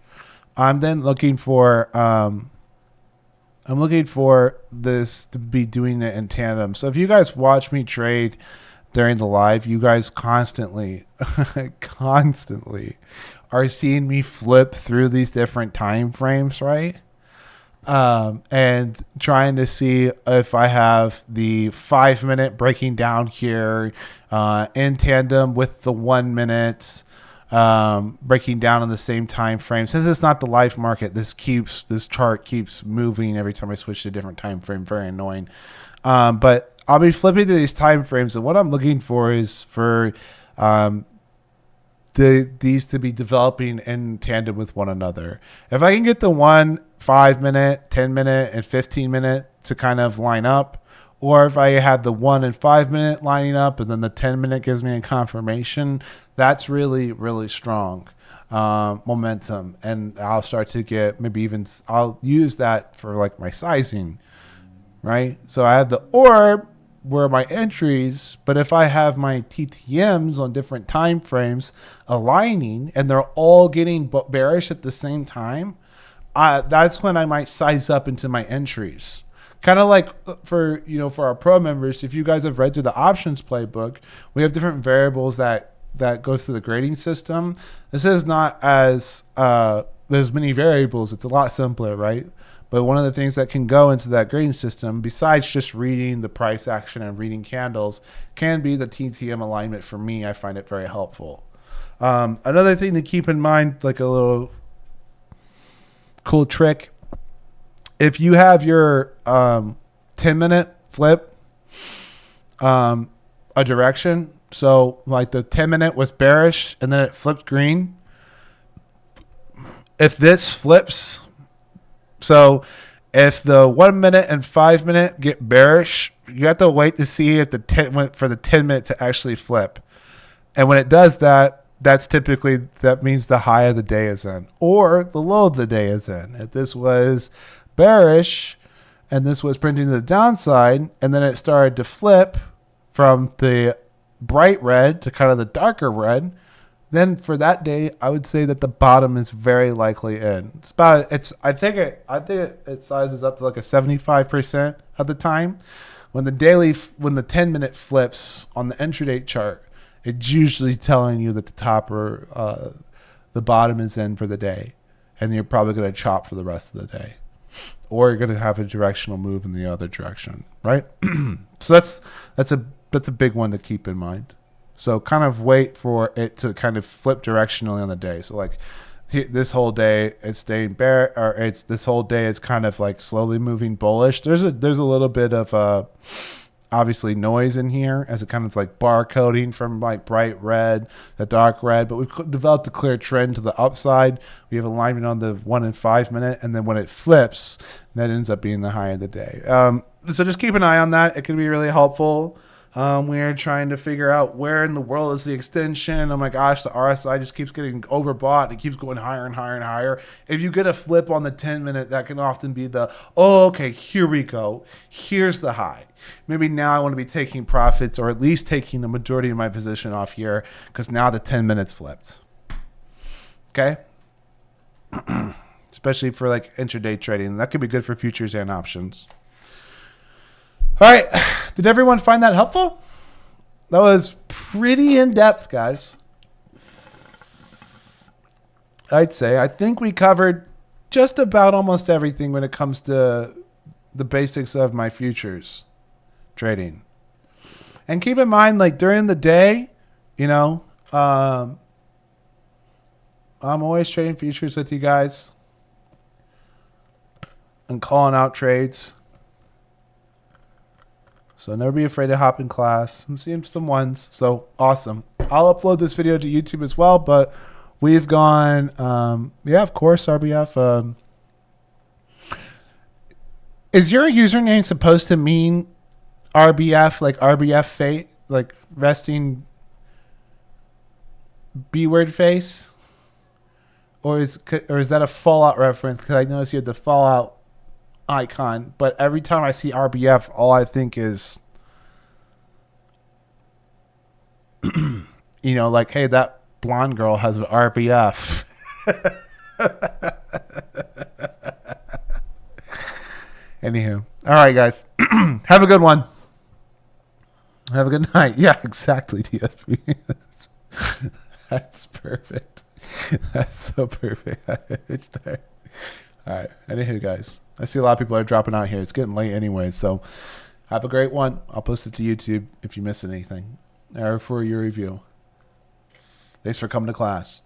I'm then looking for this to be doing it in tandem. So if you guys watch me trade during the live, you guys constantly are seeing me flip through these different time frames, right? And trying to see if I have the 5 minute breaking down here in tandem with the 1 minute breaking down on the same time frame. Since it's not the live market, this chart keeps moving every time I switch to a different time frame. Very annoying. But I'll be flipping to these time frames, and what I'm looking for is for these to be developing in tandem with one another. If I can get the 1 5 minute, 10 minute, and 15 minute to kind of line up, or if I have the 1 and 5 minute lining up and then the 10 minute gives me a confirmation, that's really, really strong momentum. And I'll start to get I'll use that for like my sizing, right? So I have the orb where my entries, but if I have my TTMs on different time frames aligning and they're all getting bearish at the same time, that's when I might size up into my entries. Kind of like for our pro members, if you guys have read through the options playbook, we have different variables that go through the grading system. This is not as many variables. It's a lot simpler, right? But one of the things that can go into that grading system, besides just reading the price action and reading candles, can be the TTM alignment. For me, I find it very helpful. Another thing to keep in mind, like a little cool trick, if you have your 10-minute flip a direction, so like the 10-minute was bearish and then it flipped green, if this flips, so if the 1 minute and 5 minute get bearish, you have to wait to see if for the 10 minute to actually flip. And when it does that, that means the high of the day is in, or the low of the day is in. If this was bearish and this was printing to the downside, and then it started to flip from the bright red to kind of the darker red, then for that day, I would say that the bottom is very likely in. I think it sizes up to like a 75% of the time. When the 10-minute flips on the intraday chart, it's usually telling you that the top or the bottom is in for the day, and you're probably going to chop for the rest of the day, or you're going to have a directional move in the other direction, right? So that's a big one to keep in mind. So kind of wait for it to kind of flip directionally on the day. So like this whole day it's staying bear, or this whole day it's kind of like slowly moving bullish. There's a little bit of obviously noise in here as a kind of like bar coding from like bright red to dark red, but we've developed a clear trend to the upside. We have alignment on the 1 and 5 minute, and then when it flips, that ends up being the high of the day. So just keep an eye on that. It can be really helpful. We're trying to figure out where in the world is the extension. Oh my gosh, the RSI just keeps getting overbought. It keeps going higher and higher and higher. If you get a flip on the 10-minute, that can often be the, oh, okay, here we go. Here's the high. Maybe now I want to be taking profits, or at least taking the majority of my position off here, because now the 10 minutes flipped. Okay? Especially for like intraday trading. That could be good for futures and options. All right. Did everyone find that helpful? That was pretty in-depth, guys. I'd say. I think we covered just about almost everything when it comes to the basics of my futures trading. And keep in mind, like during the day, I'm always trading futures with you guys and calling out trades. So never be afraid to hop in class. I'm seeing some ones. So awesome. I'll upload this video to YouTube as well, but we've gone, of course, RBF. Is your username supposed to mean RBF, like RBF fate, like resting B-word face? Or is that a Fallout reference? Because I noticed you had the Fallout icon, but every time I see RBF, all I think is, like, hey, that blonde girl has an RBF. Anywho, all right, guys, have a good one. Have a good night. Yeah, exactly, DSP. That's perfect. That's so perfect. It's there. All right. Anywho, guys, I see a lot of people are dropping out here. It's getting late anyway, so have a great one. I'll post it to YouTube if you miss anything or for your review. Thanks for coming to class.